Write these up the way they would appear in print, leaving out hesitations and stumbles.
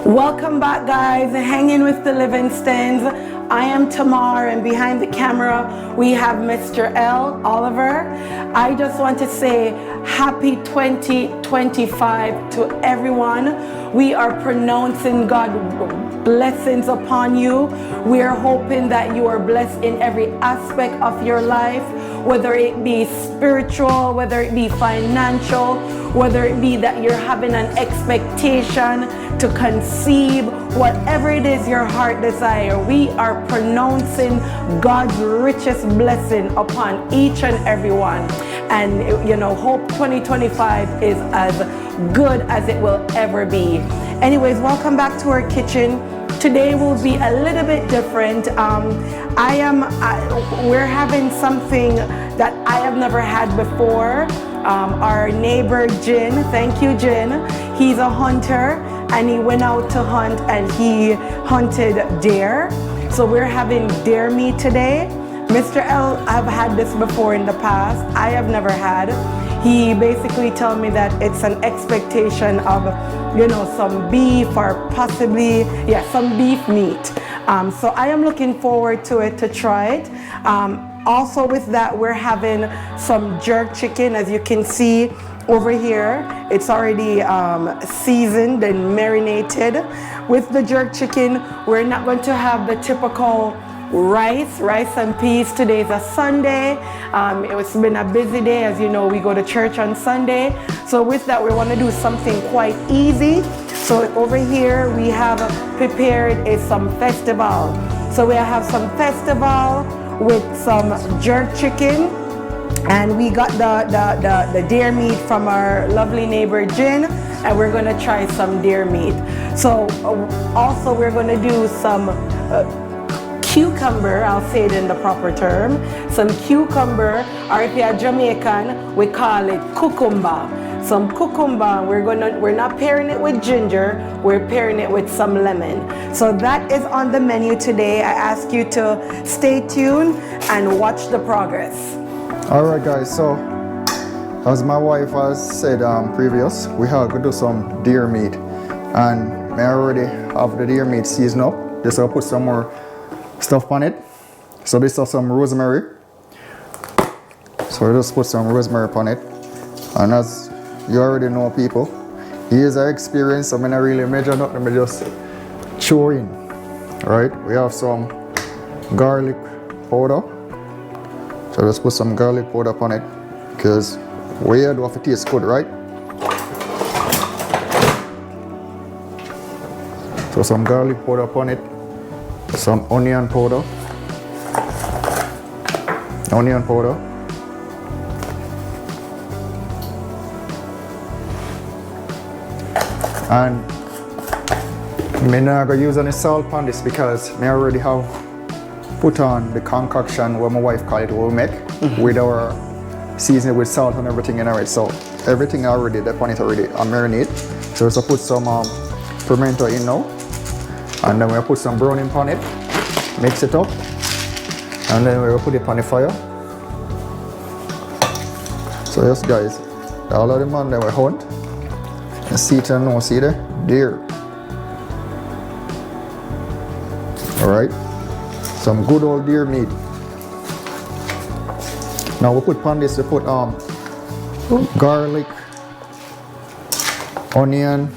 Welcome back, guys. Hanging with the Livingstons. I am Tamar, and behind the camera we have Mr. L. Oliver. I just want to say happy 2025 to everyone. We are pronouncing God's blessings upon you. We are hoping that you are blessed in every aspect of your life, whether it be spiritual, whether it be financial, whether it be that you're having an expectation to conceive, whatever it is your heart desire. We are pronouncing God's richest blessing upon each and every one. And hope 2025 is as good as it will ever be. Anyways, welcome back to our kitchen. Today will be a little bit different. We're having something that I have never had before. Our neighbor Jin, thank you Jin, he's a hunter and he went out to hunt and he hunted deer. So we're having deer meat today. Mr. L, I've had this before in the past. I have never had. He basically told me that it's an expectation of, some beef or possibly, some beef meat. So I am looking forward to it, to try it. Also with that, we're having some jerk chicken. As you can see over here, it's already seasoned and marinated. With the jerk chicken, we're not going to have the typical rice and peas. Today is a Sunday. It's been a busy day. As you know, we go to church on Sunday. So with that, we want to do something quite easy. So over here, we have prepared some festival. So we have some festival with some jerk chicken, and we got the deer meat from our lovely neighbor Jin, and we're gonna try some deer meat. So also we're gonna do some cucumber, I'll say it in the proper term, some cucumber, or if you're Jamaican, we call it cucumber. Some cucumber, we're not pairing it with ginger, we're pairing it with some lemon. So that is on the menu today. I ask you to stay tuned and watch the progress. All right guys, so as my wife has said previous, we have to do some deer meat, and I already have the deer meat seasoned up. Just I'll put some more stuff on it. So this is some rosemary. So I just put some rosemary on it, and as you already know, people, here's our experience. So I'm not really measure nothing, I'm just chewing. Right? We have some garlic powder. So let's put some garlic powder on it, because we do have to taste good, right? So some garlic powder on it, some onion powder, and I'm not going to use any salt on this because I already have put on the concoction what my wife called it, what we make, with our seasoning with salt and everything in it. So everything already, the pan it already marinate. So let's put some pimento in now, and then we'll put some browning on it, mix it up, and then we'll put it on the fire. So yes guys, all of the man that we hunt, and see it and no see there, deer. Alright, some good old deer meat. Now we put on this, we put garlic, onion,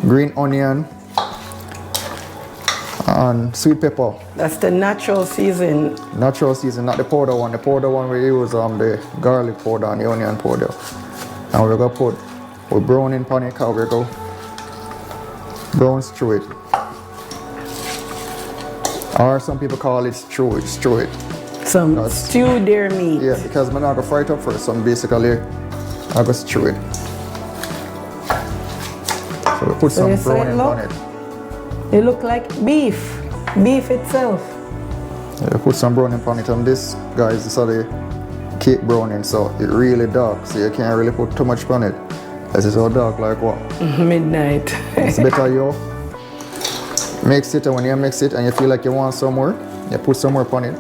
green onion, and sweet pepper. That's the natural season. Natural season, not the powder one. The powder one we use the garlic powder and the onion powder. And we're gonna put browning pan it, we're gonna brown through it. Or some people call it stew it. Some stewed deer meat. Yeah, because I'm not gonna fry it up first, so basically I'm gonna stew it. So we put some browning on it. It look like beef itself. Yeah, put some browning on it, and this, guys, this is the cake browning, so it really dark, so you can't really put too much on it. This is so dark like what? Midnight. It's better you mix it, and when you mix it and you feel like you want some more, you put some more on it.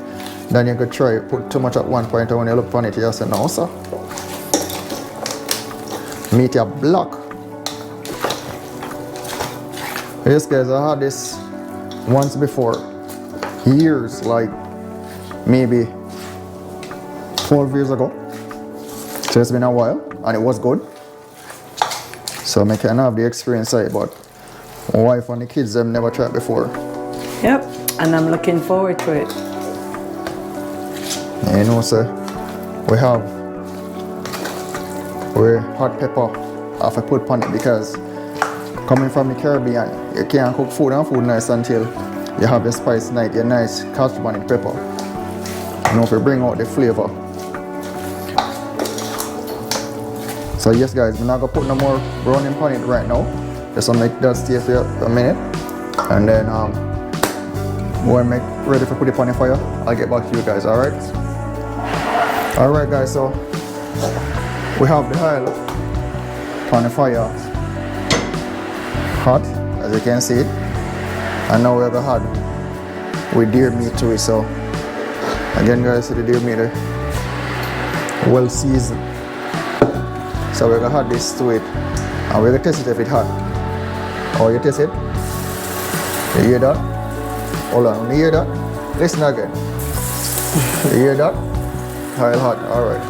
Then you could try put too much at one point, and when you look on it, you say, no sir. Meat your black. Yes guys, I had this once before, years, like maybe 12 years ago. So it's been a while and it was good. So I can have the experience of it, but my wife and the kids them never tried before. Yep, and I'm looking forward to it. And you know, sir, we have hot pepper have to put on it because coming from the Caribbean, you can't cook food and food nice until you have your spice night, your nice carbonic pepper. You know, if you bring out the flavor. So yes guys, we're not gonna put no more browning on it right now. Just to make that stay for a minute. And then when I make ready to put it on the fire, I'll get back to you guys, alright? Alright guys, so we have the oil on the fire hot, as you can see it. And now we're gonna add with deer meat to it. So again guys, see the deer meat well seasoned. So we're gonna add this to it and we're gonna test it if it's hot. Oh, you taste it? You hear that? Hold on, you hear that? Listen again. You hear that? Oil hot, alright.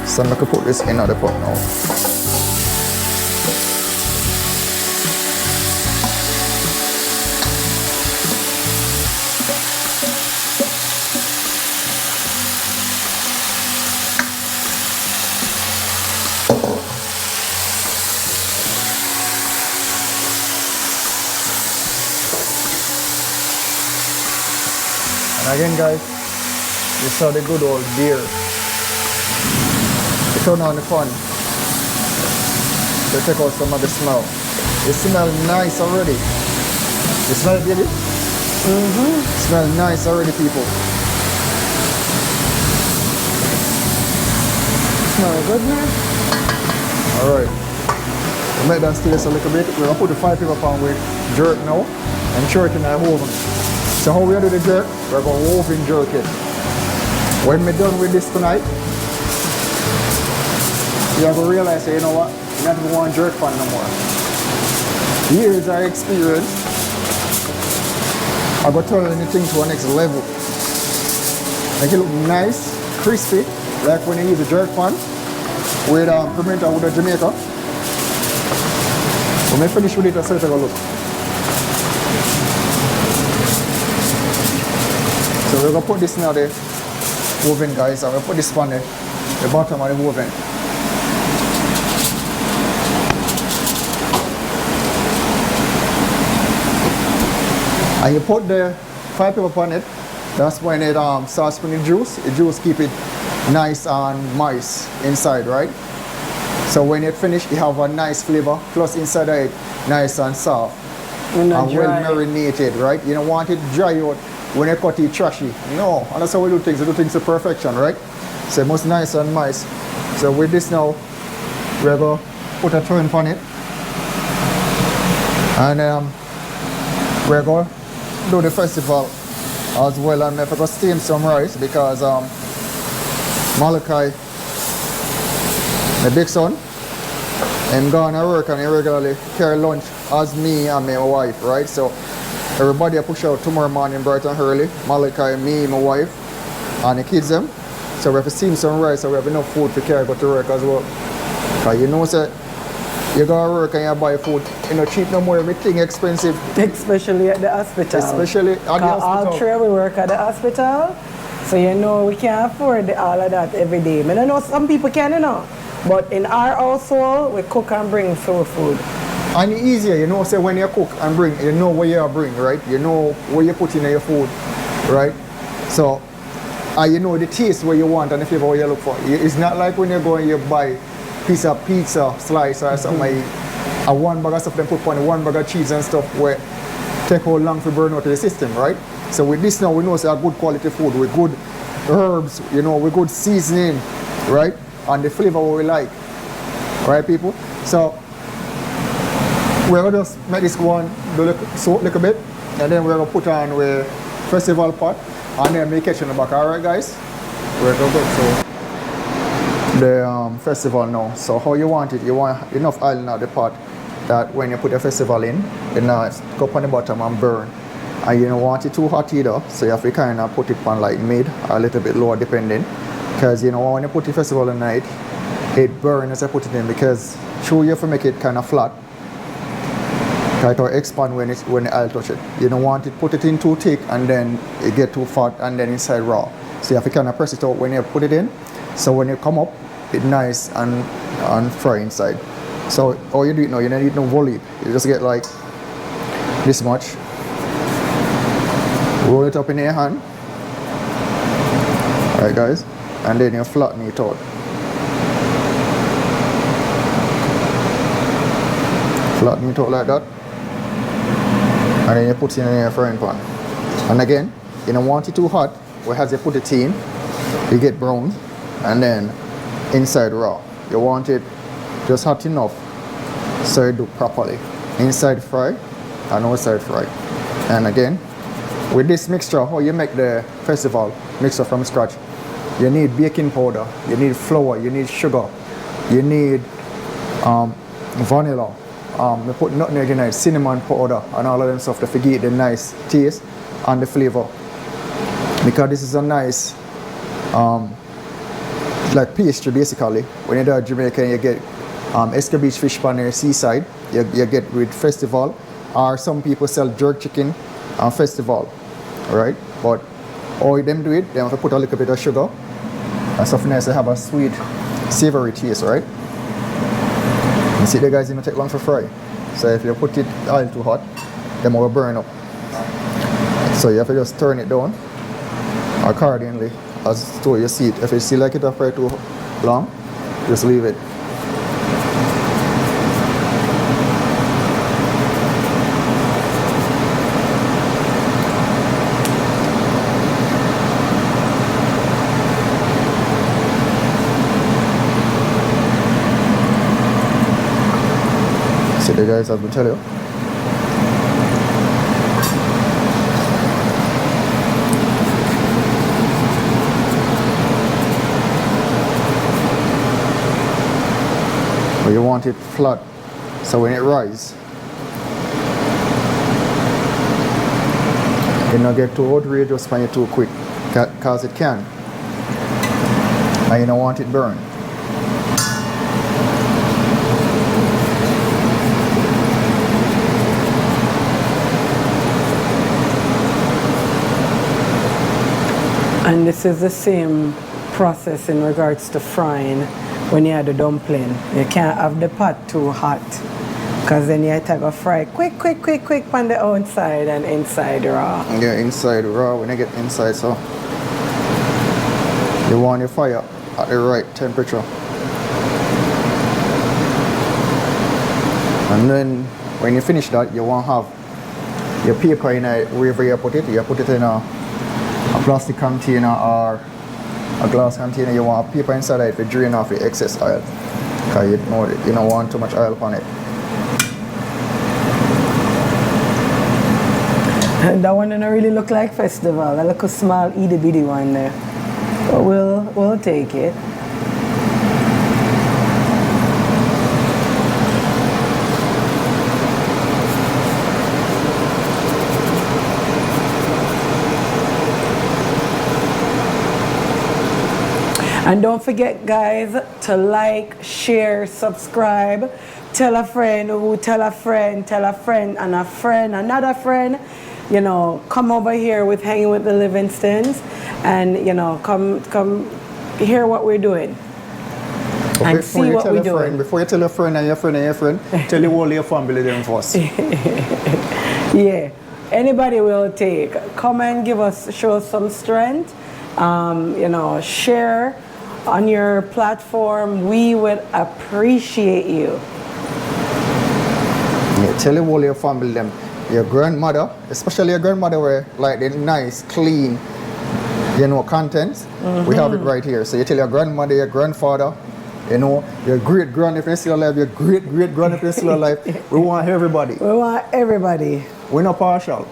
So I'm gonna put this in the pot now. And again guys, you saw the good old deer. You turn on the fan to take out some of the smell. It smells nice already. You smell it, baby? Mm-hmm. It smells nice already, people. Smell good, man. Alright. We'll make that stew just a little bit. We're gonna put the 5 pepper pan with jerk now and throw it in the oven. So how we do the jerk? We're going to oven jerk it. When we're done with this tonight, you're going to realize, you know what, you not even want jerk pan no more. Here's our experience. I'm going to turn anything to a next level. Make it look nice, crispy, like when you use a jerk pan with pimento with a Jamaican. When we finish with it, I'll start to look. So we're gonna put this in the oven, guys, and we'll put this on the bottom of the oven. And you put the 5 pepper on it. That's when it starts spinning juice. The juice keep it nice and moist inside, right? So when it finished, you have a nice flavor. Plus inside of it, nice and soft and well marinated, right? You don't want it dry out. When you cut it trashy, no, and that's how we do things to perfection, right? So it must nice and moist. So with this now, we're going to put a turn on it. And we're going to do the festival as well. And we're going to steam some rice because Malachi, my big son, I'm going to work and he regularly carry lunch as me and my wife, right? So everybody push out tomorrow morning bright and early. Malachi, me, my wife, and the kids them. So we have to steam some rice so we have enough food to carry go to work as well. Because you know, sir, you go to work and you buy food, you know, cheap no more, everything expensive. Especially at the hospital. Especially at the hospital. All three we work at the hospital, so you know we can't afford all of that every day. I don't know some people can, you know, but in our household, we cook and bring food. And it's easier, you know, say when you cook and bring, you know where you bring, right? You know where you put in your food, right? So, you know the taste where you want and the flavor where you look for. It's not like when you go and you buy piece of pizza slice or something like a one bag of stuff then put on one bag of cheese and stuff where take how long to burn out the system, right? So with this now we know it's a good quality food with good herbs, you know, with good seasoning, right? And the flavor what we like, right people? So we're going to just make this go on, do soak a little bit, and then we're going to put on with festival pot, and then make it in the back. Alright guys? We're going to go to the festival now. So how you want it? You want enough oil in the pot that when you put a festival in, it now go up on the bottom and burn. And you don't want it too hot either, so you have to kind of put it on like mid or a little bit lower depending. Because you know when you put the festival in night, it burns as I put it in, because true you have to make it kind of flat. Try to expand when the oil touch it. You don't want it put it in too thick and then it get too fat and then inside raw. So you have to kind of press it out when you put it in. So when you come up, it's nice and fry inside. So all you do it now, you don't need no volume. You just get like this much. Roll it up in your hand. Alright guys. And then you flatten it out. Flatten it out like that. And then you put it in your frying pan. And again, you don't want it too hot, where as you put it in, you get brown, and then inside raw. You want it just hot enough so you do properly. Inside fry and outside fry. And again, with this mixture, how you make the festival mixture from scratch, you need baking powder, you need flour, you need sugar, you need vanilla. We put nutmeg in it, cinnamon powder, and all of them stuff to give it the nice taste and the flavor. Because this is a nice, like pastry basically. When you do a Jamaican, you get escabeche fish on the seaside. You get with festival, or some people sell jerk chicken on festival, right? But how them do it, they have to put a little bit of sugar and stuff nice to have a sweet, savory taste, right? You see the guys, it don't take long for fry. So if you put it oil too hot, them will burn up. So you have to just turn it down accordingly as to you see it. If you see like it fry too long, just leave it. See the guys, I've been telling you. But you want it flat, so when it rises, you don't get too outrageous when you're too quick, because it can. And you don't want it burned. And this is the same process in regards to frying when you have the dumpling. You can't have the pot too hot, because then you have to go fry quick on the outside and inside raw. Yeah, inside raw when you get inside, so you want your fire at the right temperature. And then when you finish that, you want to have your paper in it, wherever you put it in a plastic container or a glass container. You want a paper inside it to drain off the excess oil, because you don't want too much oil on it. That one doesn't really look like festival. That look a small itty bitty one there. But we'll take it. And don't forget, guys, to like, share, subscribe, tell a friend who tell a friend, and a friend, another friend. You know, come over here with Hanging with the Livingstons, and you know, come hear what we're doing. And see what we're doing. Before you tell a friend and your friend and your friend, tell the whole of your family them first. Yeah, anybody will take. Come and show us some strength. You know, share on your platform. We would appreciate you. Yeah, tell the whole of your family them. Your grandmother, especially your grandmother, where like the nice, clean, you know, contents. We have it right here. So you tell your grandmother, your grandfather, you know, your great-grand if they're still alive, your great-great-grand if they're still alive. We want everybody. We want everybody. We're not partial.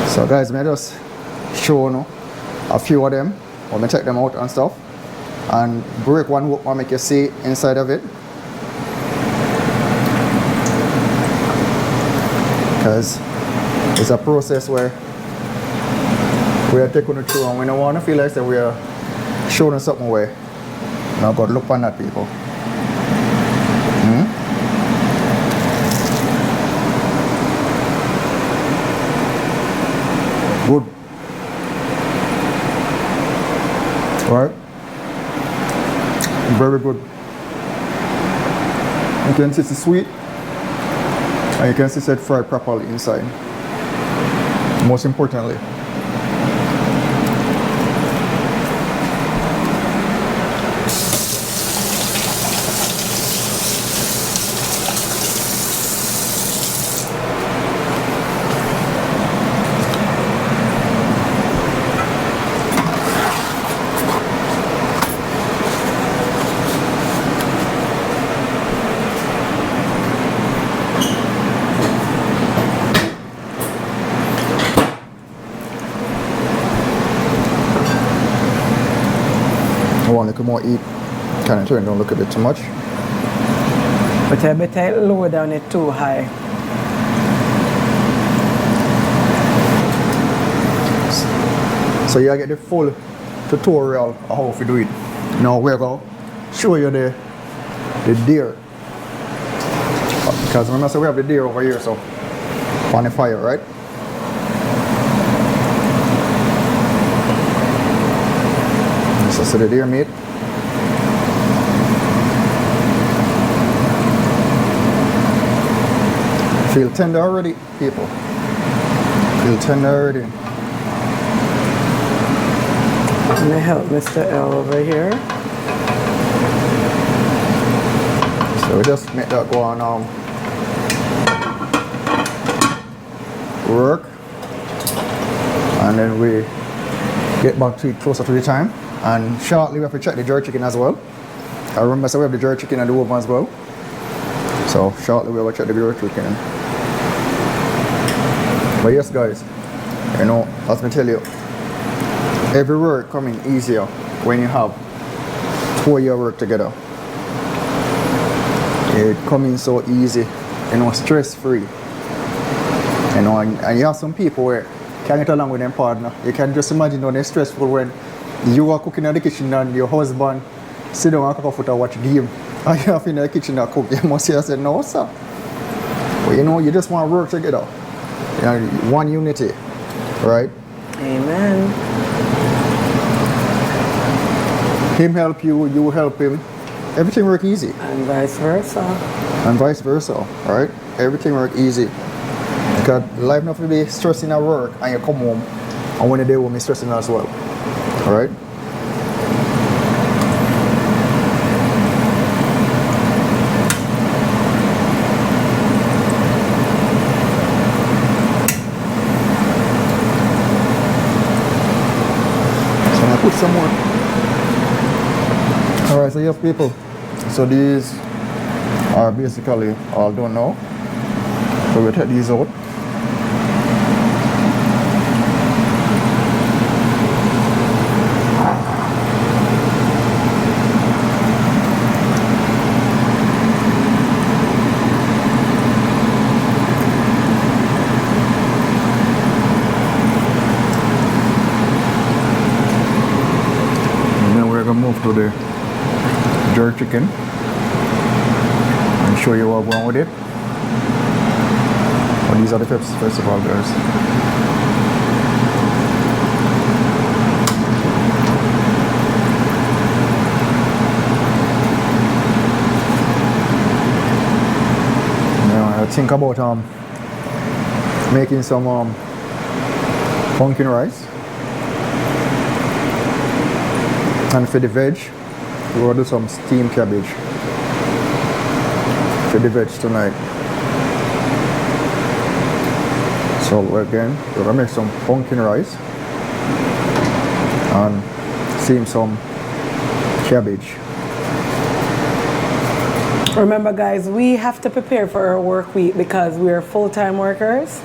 So guys, may I just show you a few of them, or me check them out and stuff. and break one open and make you see inside of it. Because it's a process where we are taking it through and we don't want to feel like that we are showing something away. Now God, look on that, people. Good. Right? Very good. You can see it's sweet, and you can see it's fried properly inside. Most importantly. I want a little more eat. Kind of turn, don't look at it too much. But I better lower down it too high. So you get the full tutorial of how to do it. Now we're going to show you the deer. Because remember, so we have the deer over here, so on the fire, right? So see the deer meat. Feel tender already, people. Feel tender already. Let me help Mr. L over here. So we just make that go on work, and then we get back to it closer to the time. And shortly we have to check the jerk chicken as well. I remember, so we have the jerk chicken and the oven as well. So shortly we will check the jerk chicken. But yes, guys, you know, as I tell you, every work coming easier when you have 4 year work together. It coming so easy, you know, stress free. You know, and you have some people where can't get along with them partner. You can just imagine how they're stressful when you are cooking in the kitchen and your husband sit down and cook foot and watch game. And you have in the kitchen and cook. You must say, no, sir. But you know, you just want to work together. You know, one unity, right? Amen. Him help you, you help him. Everything work easy. And vice versa. And vice versa, right? Everything work easy. Because life not to be stressing at work and you come home and when the day will be stressing as well. Alright? So I put some more. Alright, so yes people. So these are basically all done now. So we'll take these out. Move to the jerk chicken and show you what we're going with it. Well, these are the peps first of all, guys. Now I think about making some pumpkin rice. And for the veg, we're going to do some steamed cabbage for the veg tonight. So again, we're going to make some pumpkin rice and steam some cabbage. Remember guys, we have to prepare for our work week because we're full-time workers.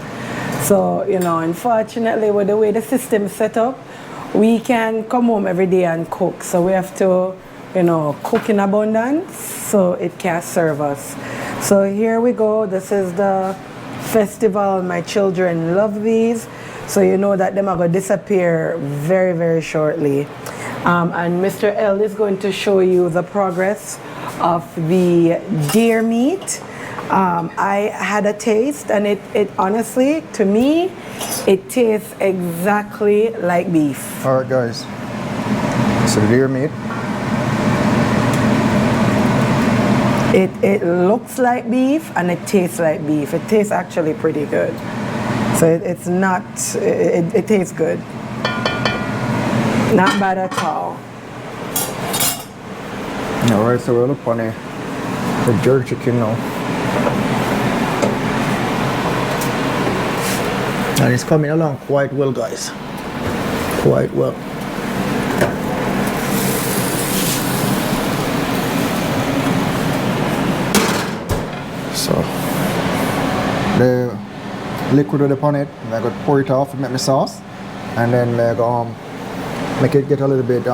So, you know, unfortunately with the way the system is set up, we can come home every day and cook. So we have to cook in abundance, so it can serve us. So here we go. This is the festival. My children love these, so you know that them are going to disappear very, very shortly. And Mr. L is going to show you the progress of the deer meat. I had a taste, and it honestly, to me, it tastes exactly like beef. All right, guys. So the deer meat. It looks like beef and it tastes like beef. It tastes actually pretty good. So it's not, it tastes good. Not bad at all. All right, so we'll look on the jerk chicken now. And it's coming along quite well, guys. Quite well. So the liquid upon it, I'm gonna pour it off and make my sauce, and then I'm gonna make it get a little bit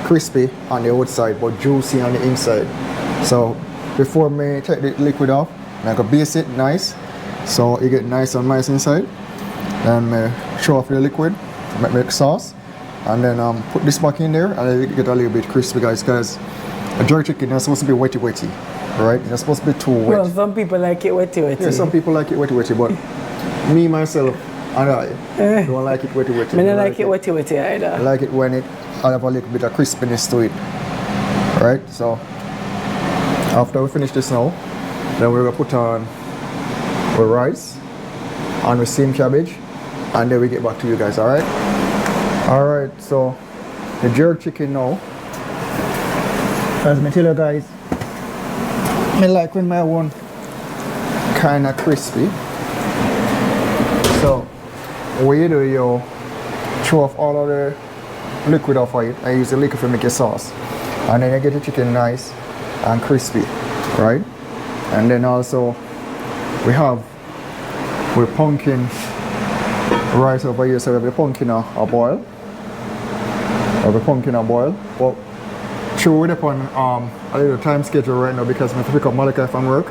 crispy on the outside but juicy on the inside. So before me take the liquid off, I'm gonna base it nice so it get nice and nice inside. Then show off the liquid, make sauce, and then put this back in there and it get a little bit crispy, guys, because a jerk chicken is supposed to be wetty, right? It's not supposed to be too wet. Well, some people like it wetty. Yeah, some people like it wetty, but me, myself, and I don't like it wetty. I don't like it wetty either. I like it when it have a little bit of crispiness to it. Right? So after we finish this now, then we're gonna put on our rice and the steamed cabbage, and then we get back to you guys. Alright? Alright, so the jerk chicken now. As I tell you guys, I like when my one kinda crispy. So what you do, you throw off all of the liquid off of it. I use the liquid to make a sauce, and then you get the chicken nice and crispy, right? And then also we have pumpkin rice over here. So we have the pumpkin a boil. But throw it upon a little time schedule right now because I have to pick up Malachi from work.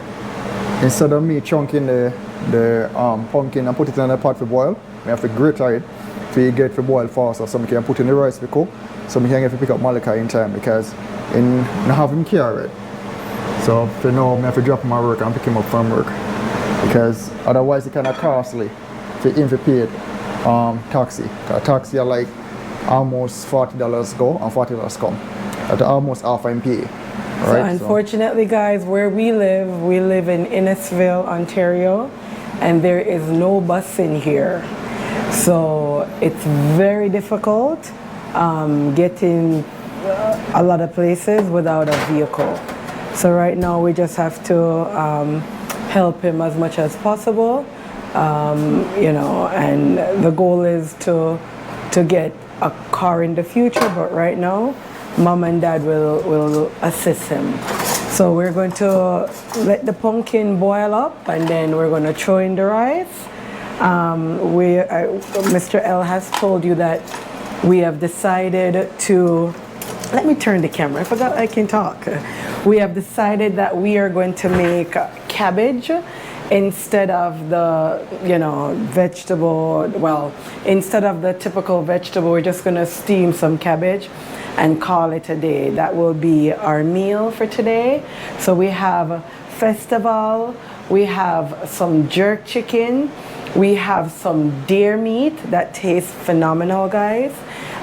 Instead of me chunking the pumpkin and put it in a pot for boil, I have to grate it to get it for boil faster, so I can put in the rice for cook, so I can get to pick up Malachi in time because I have him carried. So for now I have to drop him at work and pick him up from work because otherwise it's kind of costly for him to pay taxi. Taxi are like almost $40 go and $40 come. At almost half MP. Right? So unfortunately, guys, where we live in Innisfil, Ontario, and there is no bus in here. So it's very difficult getting a lot of places without a vehicle. So right now we just have to help him as much as possible, and the goal is to get a car in the future, but right now Mom and Dad will assist him. So we're going to let the pumpkin boil up, and then we're going to throw in the rice. Mr. L has told you that we have decided to, let me turn the camera, I forgot I can talk. We have decided that we are going to make cabbage instead of the, vegetable, instead of the typical vegetable, we're just going to steam some cabbage and call it a day. That will be our meal for today. So we have festival, we have some jerk chicken, we have some deer meat that tastes phenomenal, guys.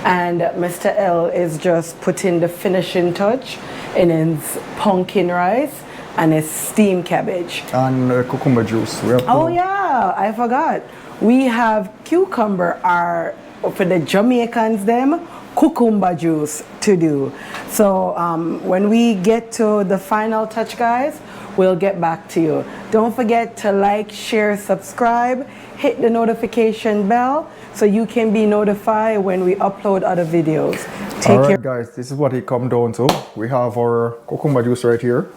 And Mr. L is just putting the finishing touch in his pumpkin rice and his steamed cabbage. And cucumber juice. Oh yeah, I forgot. We have cucumber, for the Jamaicans them, cucumber juice to do. So when we get to the final touch, guys, we'll get back to you. Don't forget to like, share, subscribe, hit the notification bell so you can be notified when we upload other videos. Take care. Alright guys, this is what it come down to. We have our cucumber juice right here.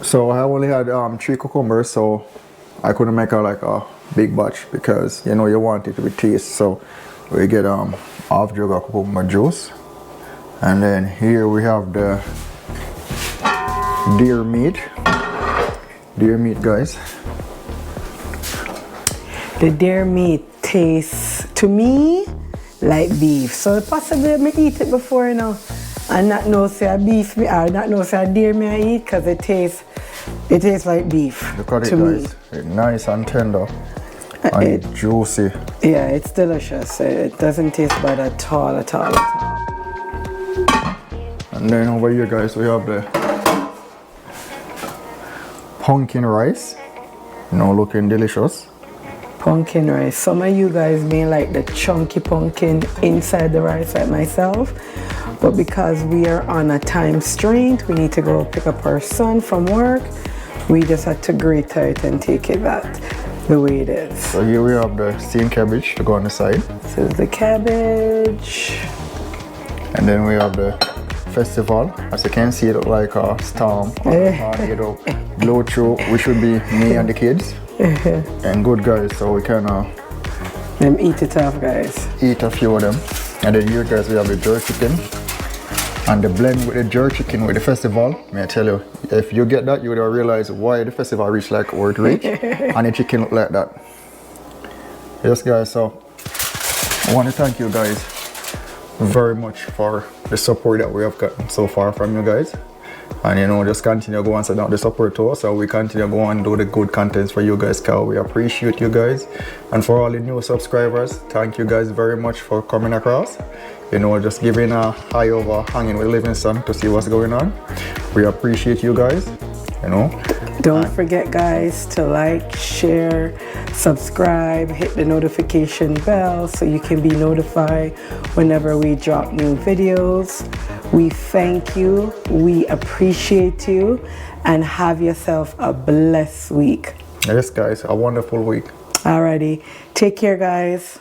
So I only had 3 cucumbers, so I couldn't make a big batch because you want it to be taste. So we get half jug of cucumber juice, And then here we have the deer meat. Deer meat, guys. The deer meat tastes to me like beef. So possibly me eat it before, you know, and not know say a beef me or not know say a deer me I eat, because it tastes like beef. Look at to it, me. guys. It's nice and tender and juicy. Yeah, it's delicious. It doesn't taste bad at all, at all, at all. And then over here, guys, we have the pumpkin rice. You know, looking delicious. Pumpkin rice. Some of you guys may like the chunky pumpkin inside the rice like myself, but because we are on a time strain, we need to go pick up our son from work, we just had to grate it and take it that the way it is. So here we have the steamed cabbage to go on the side. This is the cabbage. And then we have the festival. As you can see, it look like a storm. Blow through. We should be me and the kids. And good, guys, so we can Them eat it off, guys. eat a few of them. And then here, guys, we have the jerky chicken. And the blend with the jerky chicken with the festival, may I tell you, if you get that, you would realize why the festival reached like where it reached. And the chicken look like that. Yes, guys, so I want to thank you guys very much for the support that we have gotten so far from you guys. And you know, just continue go and send out the support to us, so we continue go and do the good contents for you guys, cause we appreciate you guys. And for all the new subscribers, thank you guys very much for coming across. You know, just giving a high over hanging with Livingston to see what's going on. We appreciate you guys, you know. Don't forget, guys, to like, share, subscribe, hit the notification bell so you can be notified whenever we drop new videos. We thank you, we appreciate you, and have yourself a blessed week. Yes, guys, a wonderful week. Alrighty, take care, guys.